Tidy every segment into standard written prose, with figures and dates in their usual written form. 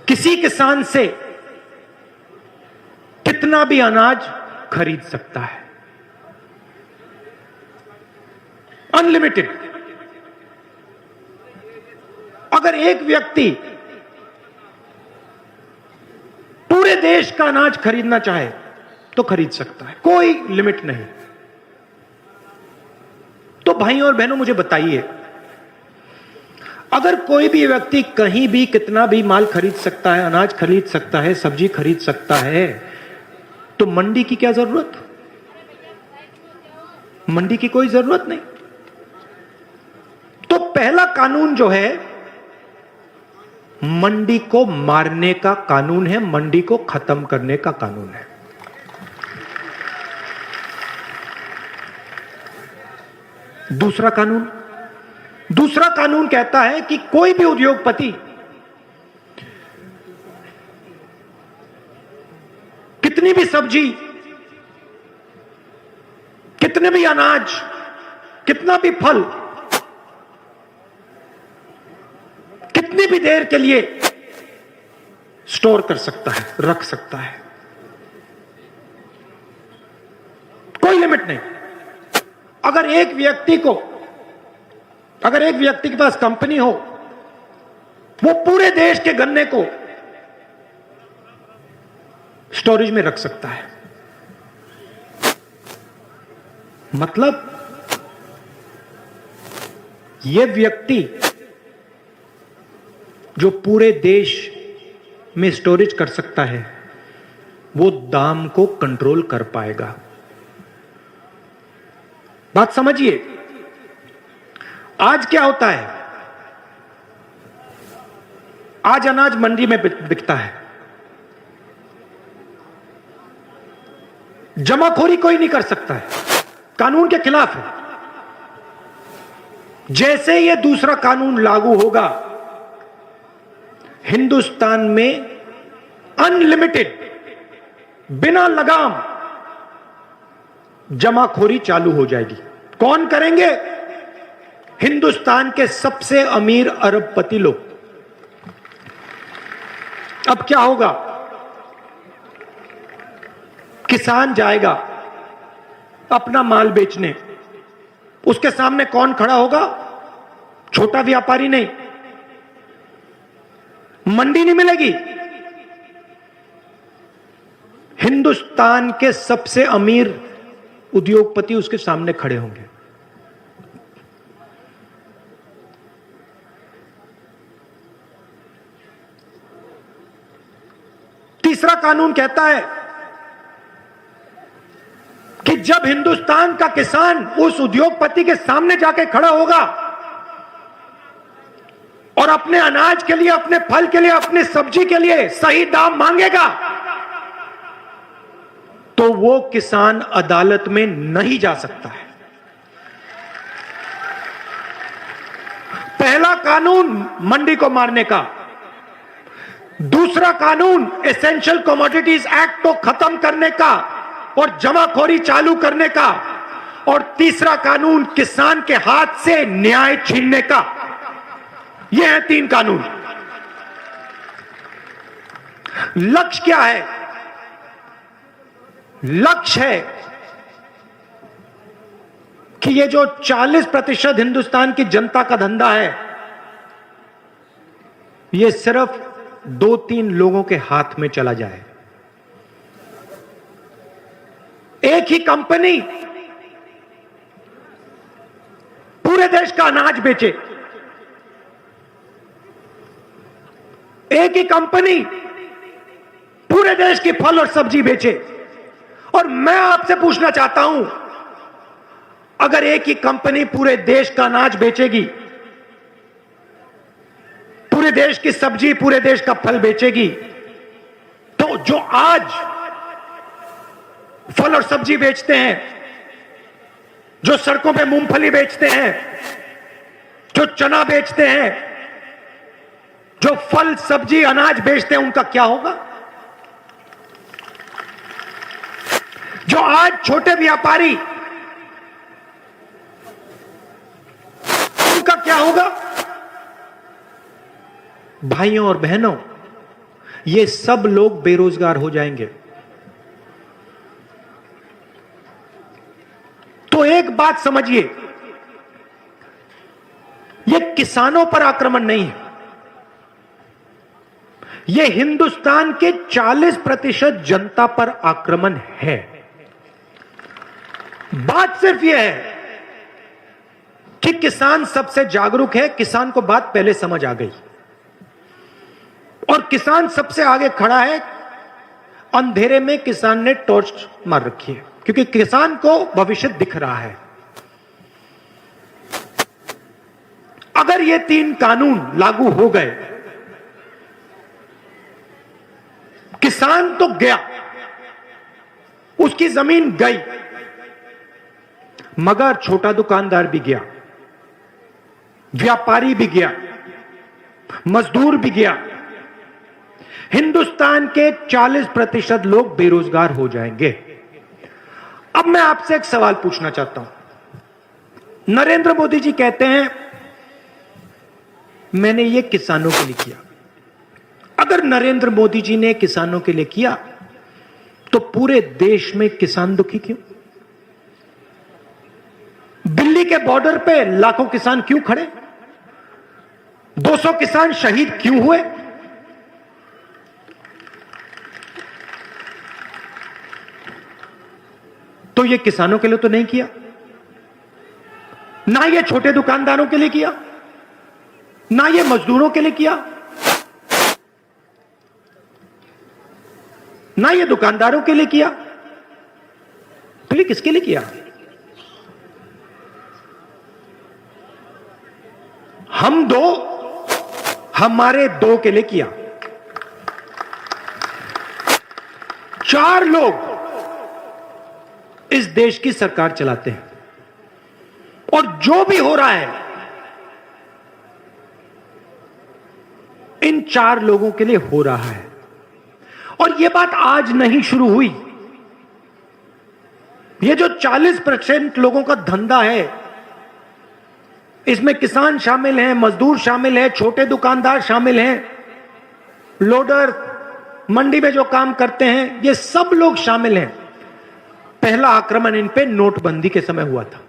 किसी किसान से कितना भी अनाज खरीद सकता है, अनलिमिटेड। अगर एक व्यक्ति पूरे देश का अनाज खरीदना चाहे तो खरीद सकता है, कोई लिमिट नहीं। तो भाइयों और बहनों, मुझे बताइए, अगर कोई भी व्यक्ति कहीं भी कितना भी माल खरीद सकता है, अनाज खरीद सकता है, सब्जी खरीद सकता है, तो मंडी की क्या जरूरत? मंडी की कोई जरूरत नहीं। तो पहला कानून जो है, मंडी को मारने का कानून है, मंडी को खत्म करने का कानून है। दूसरा कानून कहता है कि कोई भी उद्योगपति कितनी भी सब्जी, कितने भी अनाज, कितना भी फल, कितनी भी देर के लिए स्टोर कर सकता है, रख सकता है, कोई लिमिट नहीं। अगर एक व्यक्ति के पास कंपनी हो, वो पूरे देश के गन्ने को स्टोरेज में रख सकता है। मतलब ये व्यक्ति जो पूरे देश में स्टोरेज कर सकता है, वो दाम को कंट्रोल कर पाएगा। बात समझिए, आज क्या होता है? आज अनाज मंडी में बिकता है, जमाखोरी कोई नहीं कर सकता है, कानून के खिलाफ है। जैसे ये दूसरा कानून लागू होगा, हिंदुस्तान में अनलिमिटेड, बिना लगाम जमाखोरी चालू हो जाएगी। कौन करेंगे? हिंदुस्तान के सबसे अमीर अरबपति लोग। अब क्या होगा? किसान जाएगा अपना माल बेचने, उसके सामने कौन खड़ा होगा? छोटा व्यापारी नहीं, मंडी नहीं मिलेगी। हिंदुस्तान के सबसे अमीर उद्योगपति उसके सामने खड़े होंगे। तीसरा कानून कहता है कि जब हिंदुस्तान का किसान उस उद्योगपति के सामने जाके खड़ा होगा और अपने अनाज के लिए, अपने फल के लिए, अपनी सब्जी के लिए सही दाम मांगेगा, तो वो किसान अदालत में नहीं जा सकता है। पहला कानून मंडी को मारने का, दूसरा कानून एसेंशियल कमोडिटीज एक्ट को खत्म करने का और जमाखोरी चालू करने का, और तीसरा कानून किसान के हाथ से न्याय छीनने का। ये हैं तीन कानून। लक्ष्य क्या है? लक्ष्य है कि ये जो 40% हिंदुस्तान की जनता का धंधा है, ये सिर्फ 2-3 लोगों के हाथ में चला जाए। एक ही कंपनी पूरे देश का अनाज बेचे, एक ही कंपनी पूरे देश की फल और सब्जी बेचे। और मैं आपसे पूछना चाहता हूं, अगर एक ही कंपनी पूरे देश का अनाज बेचेगी, पूरे देश की सब्जी, पूरे देश का फल बेचेगी, तो जो आज फल और सब्जी बेचते हैं, जो सड़कों पे मूंगफली बेचते हैं, जो चना बेचते हैं, जो फल सब्जी अनाज बेचते हैं, उनका क्या होगा? जो आज छोटे व्यापारी, उनका क्या होगा? भाइयों और बहनों, ये सब लोग बेरोजगार हो जाएंगे। तो एक बात समझिए, यह किसानों पर आक्रमण नहीं है, यह हिंदुस्तान के 40% जनता पर आक्रमण है। बात सिर्फ यह है कि किसान सबसे जागरूक है, किसान को बात पहले समझ आ गई और किसान सबसे आगे खड़ा है। अंधेरे में किसान ने टॉर्च मार रखी है क्योंकि किसान को भविष्य दिख रहा है। अगर ये 3 कानून लागू हो गए, किसान तो गया, उसकी जमीन गई, मगर छोटा दुकानदार भी गया, व्यापारी भी गया, मजदूर भी गया। हिंदुस्तान के 40% लोग बेरोजगार हो जाएंगे। अब मैं आपसे एक सवाल पूछना चाहता हूं। नरेंद्र मोदी जी कहते हैं मैंने ये किसानों के लिए किया। अगर नरेंद्र मोदी जी ने किसानों के लिए किया तो पूरे देश में किसान दुखी क्यों? दिल्ली के बॉर्डर पे लाखों किसान क्यों खड़े? 200 किसान शहीद क्यों हुए? तो ये किसानों के लिए तो नहीं किया, ना ये छोटे दुकानदारों के लिए किया, ना ये मजदूरों के लिए किया, ना ये दुकानदारों के लिए किया। तो ये किसके लिए किया? हम दो, हमारे दो के लिए किया। 4 लोग इस देश की सरकार चलाते हैं और जो भी हो रहा है इन 4 लोगों के लिए हो रहा है। और यह बात आज नहीं शुरू हुई। यह जो 40% लोगों का धंधा है, इसमें किसान शामिल हैं, मजदूर शामिल हैं, छोटे दुकानदार शामिल हैं, लोडर, मंडी में जो काम करते हैं, ये सब लोग शामिल हैं। पहला आक्रमण इन पे नोटबंदी के समय हुआ था।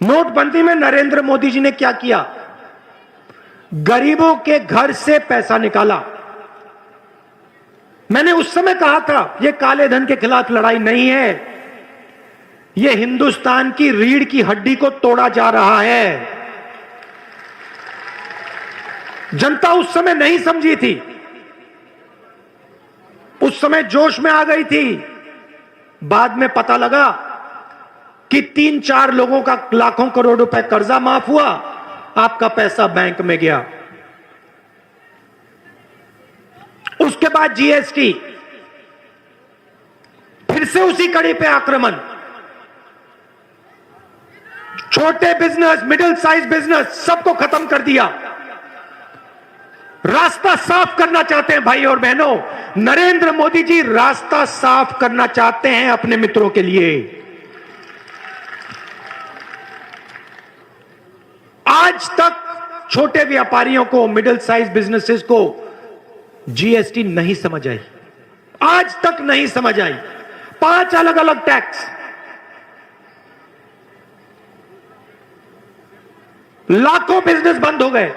नोटबंदी में नरेंद्र मोदी जी ने क्या किया? गरीबों के घर से पैसा निकाला। मैंने उस समय कहा था यह काले धन के खिलाफ लड़ाई नहीं है, यह हिंदुस्तान की रीढ़ की हड्डी को तोड़ा जा रहा है। जनता उस समय नहीं समझी थी, उस समय जोश में आ गई थी। बाद में पता लगा कि 3-4 लोगों का लाखों करोड़ रुपए कर्जा माफ हुआ, आपका पैसा बैंक में गया। उसके बाद जीएसटी, फिर से उसी कड़ी पे आक्रमण। छोटे बिजनेस, मिडिल साइज बिजनेस, सबको खत्म कर दिया। रास्ता साफ करना चाहते हैं भाई और बहनों, नरेंद्र मोदी जी रास्ता साफ करना चाहते हैं अपने मित्रों के लिए। आज तक छोटे व्यापारियों को, मिडिल साइज बिजनेसेस को जीएसटी नहीं समझ आई, आज तक नहीं समझ आई। 5 अलग अलग टैक्स, लाखों बिजनेस बंद हो गए,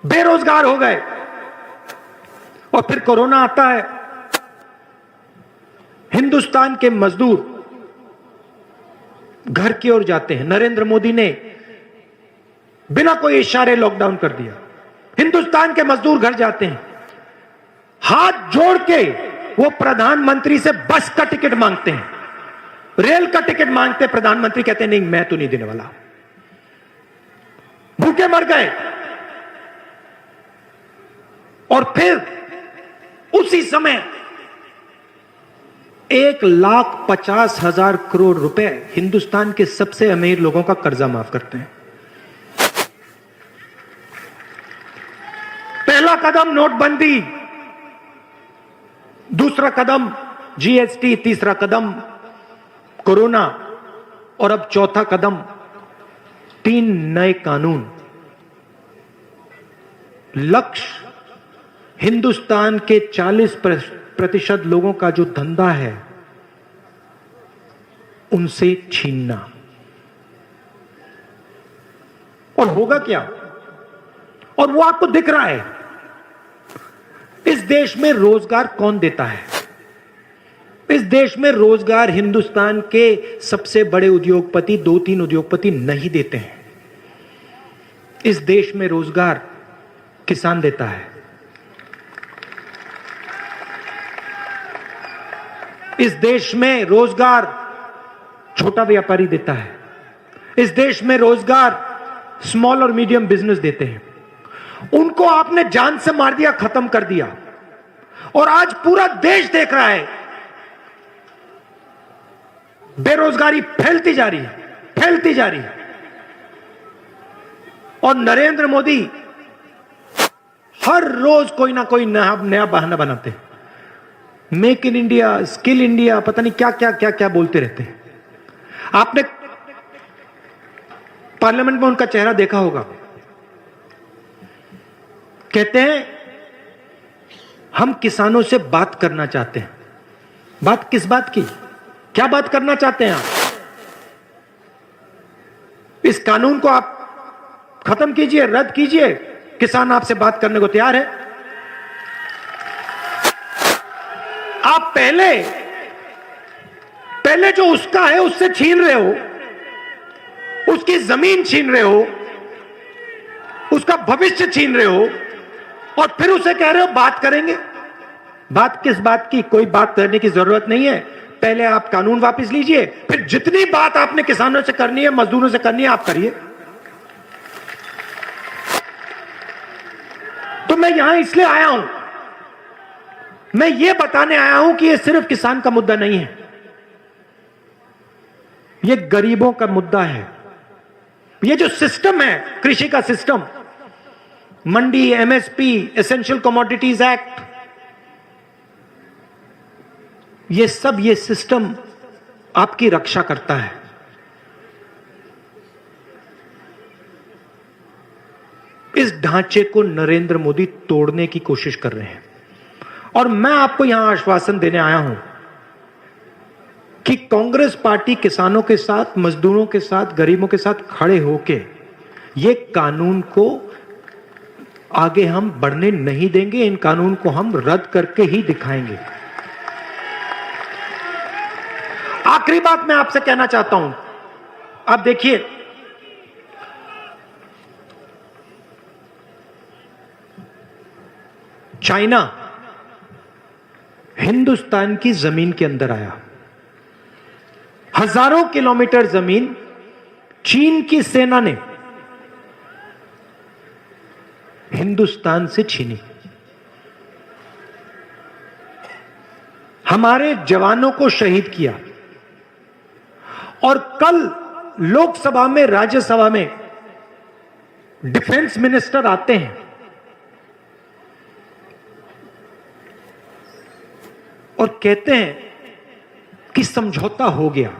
बेरोजगार हो गए। और फिर कोरोना आता है, हिंदुस्तान के मजदूर घर की ओर जाते हैं। नरेंद्र मोदी ने बिना कोई इशारे लॉकडाउन कर दिया। हिंदुस्तान के मजदूर घर जाते हैं, हाथ जोड़ के वो प्रधानमंत्री से बस का टिकट मांगते हैं, रेल का टिकट मांगते हैं। प्रधानमंत्री कहते हैं नहीं, मैं तो नहीं देने वाला। भूखे मर गए। और फिर उसी समय 1,50,000 करोड़ रुपए हिंदुस्तान के सबसे अमीर लोगों का कर्जा माफ करते हैं। पहला कदम नोटबंदी, दूसरा कदम जीएसटी, तीसरा कदम कोरोना और अब चौथा कदम 3 नए कानून। लक्ष्य हिंदुस्तान के 40% लोगों का जो धंधा है उनसे छीनना। और होगा क्या? और वो आपको दिख रहा है। इस देश में रोजगार कौन देता है? इस देश में रोजगार हिंदुस्तान के सबसे बड़े उद्योगपति, 2-3 उद्योगपति नहीं देते हैं। इस देश में रोजगार किसान देता है। इस देश में रोजगार छोटा व्यापारी देता है। इस देश में रोजगार स्मॉल और मीडियम बिजनेस देते हैं। उनको आपने जान से मार दिया, खत्म कर दिया। और आज पूरा देश देख रहा है, बेरोजगारी फैलती जा रही है, फैलती जा रही है। और नरेंद्र मोदी हर रोज कोई ना कोई नया बहाना बनाते हैं। Make in India, skill India, पता नहीं क्या क्या क्या क्या बोलते रहते हैं। आपने पार्लियामेंट में उनका चेहरा देखा होगा। कहते हैं हम किसानों से बात करना चाहते हैं। बात किस बात की? क्या बात करना चाहते हैं आप? इस कानून को आप खत्म कीजिए, रद्द कीजिए। किसान आपसे बात करने को तैयार है। आप पहले जो उसका है उससे छीन रहे हो, उसकी जमीन छीन रहे हो, उसका भविष्य छीन रहे हो, और फिर उसे कह रहे हो बात करेंगे। बात किस बात की? कोई बात करने की जरूरत नहीं है। पहले आप कानून वापस लीजिए, फिर जितनी बात आपने किसानों से करनी है, मजदूरों से करनी है, आप करिए। तो मैं यहां इसलिए आया हूं, मैं ये बताने आया हूं कि ये सिर्फ किसान का मुद्दा नहीं है, ये गरीबों का मुद्दा है। ये जो सिस्टम है, कृषि का सिस्टम, मंडी, एमएसपी, एसेंशियल कमोडिटीज एक्ट, ये सब, ये सिस्टम आपकी रक्षा करता है। इस ढांचे को नरेंद्र मोदी तोड़ने की कोशिश कर रहे हैं। और मैं आपको यहां आश्वासन देने आया हूं कि कांग्रेस पार्टी किसानों के साथ, मजदूरों के साथ, गरीबों के साथ खड़े होके ये कानून को आगे हम बढ़ने नहीं देंगे। इन कानून को हम रद्द करके ही दिखाएंगे। आखिरी बात मैं आपसे कहना चाहता हूं, आप देखिए, चाइना हिंदुस्तान की जमीन के अंदर आया। हजारों किलोमीटर जमीन चीन की सेना ने हिंदुस्तान से छीनी। हमारे जवानों को शहीद किया। और कल लोकसभा में, राज्यसभा में डिफेंस मिनिस्टर आते हैं और कहते हैं कि समझौता हो गया।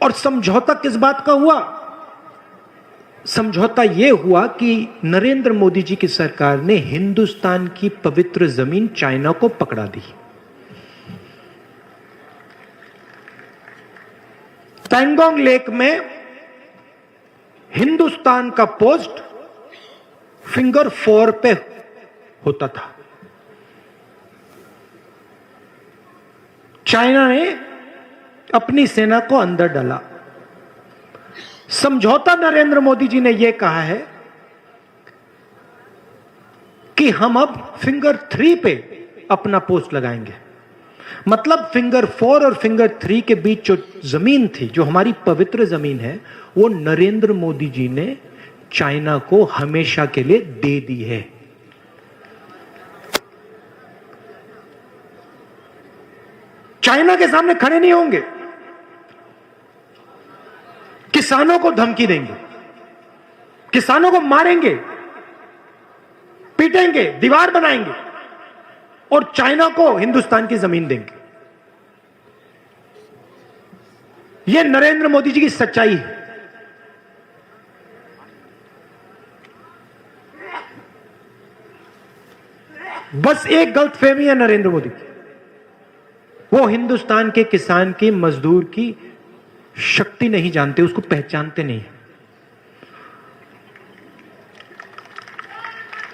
और समझौता किस बात का हुआ? समझौता यह हुआ कि नरेंद्र मोदी जी की सरकार ने हिंदुस्तान की पवित्र जमीन चाइना को पकड़ा दी। पैंगोंग लेक में हिंदुस्तान का पोस्ट फिंगर 4 पे होता था। चाइना ने अपनी सेना को अंदर डाला। समझौता नरेंद्र मोदी जी ने यह कहा है कि हम अब फिंगर 3 पे अपना पोस्ट लगाएंगे। मतलब फिंगर 4 और फिंगर 3 के बीच जो जमीन थी, जो हमारी पवित्र जमीन है, वो नरेंद्र मोदी जी ने चाइना को हमेशा के लिए दे दी है। चाइना के सामने खड़े नहीं होंगे, किसानों को धमकी देंगे, किसानों को मारेंगे, पीटेंगे, दीवार बनाएंगे और चाइना को हिंदुस्तान की जमीन देंगे। यह नरेंद्र मोदी जी की सच्चाई है। बस एक गलतफहमी है नरेंद्र मोदी की, वो हिंदुस्तान के किसान की, मजदूर की शक्ति नहीं जानते, उसको पहचानते नहीं है,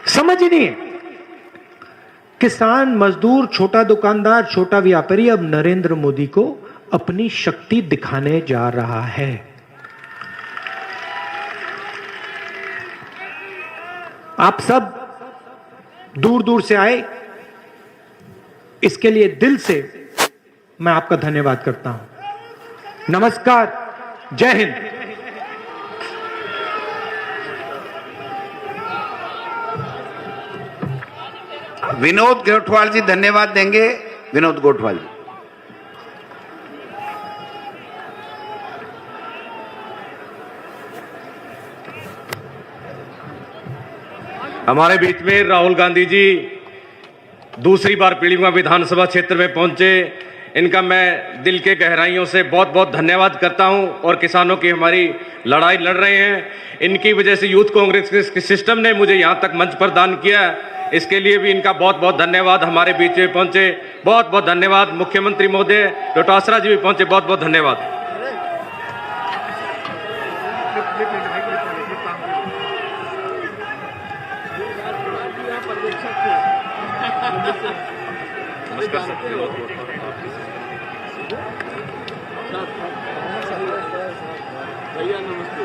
समझ ही नहीं है। किसान, मजदूर, छोटा दुकानदार, छोटा व्यापारी अब नरेंद्र मोदी को अपनी शक्ति दिखाने जा रहा है। आप सब दूर दूर से आए, इसके लिए दिल से मैं आपका धन्यवाद करता हूं। नमस्कार, जय हिंद। विनोद गोठवाल जी धन्यवाद देंगे। विनोद गोठवाल जी। हमारे बीच में राहुल गांधी जी दूसरी बार पीलीभीत विधानसभा क्षेत्र में पहुंचे, इनका मैं दिल के गहराइयों से बहुत बहुत धन्यवाद करता हूं। और किसानों की हमारी लड़ाई लड़ रहे हैं, इनकी वजह से यूथ कांग्रेस के सिस्टम ने मुझे यहां तक मंच प्रदान किया, इसके लिए भी इनका बहुत बहुत धन्यवाद। हमारे बीच में पहुंचे, बहुत बहुत धन्यवाद। मुख्यमंत्री महोदय डोटासरा जी भी पहुंचे, बहुत बहुत धन्यवाद। भैया नमस्ते।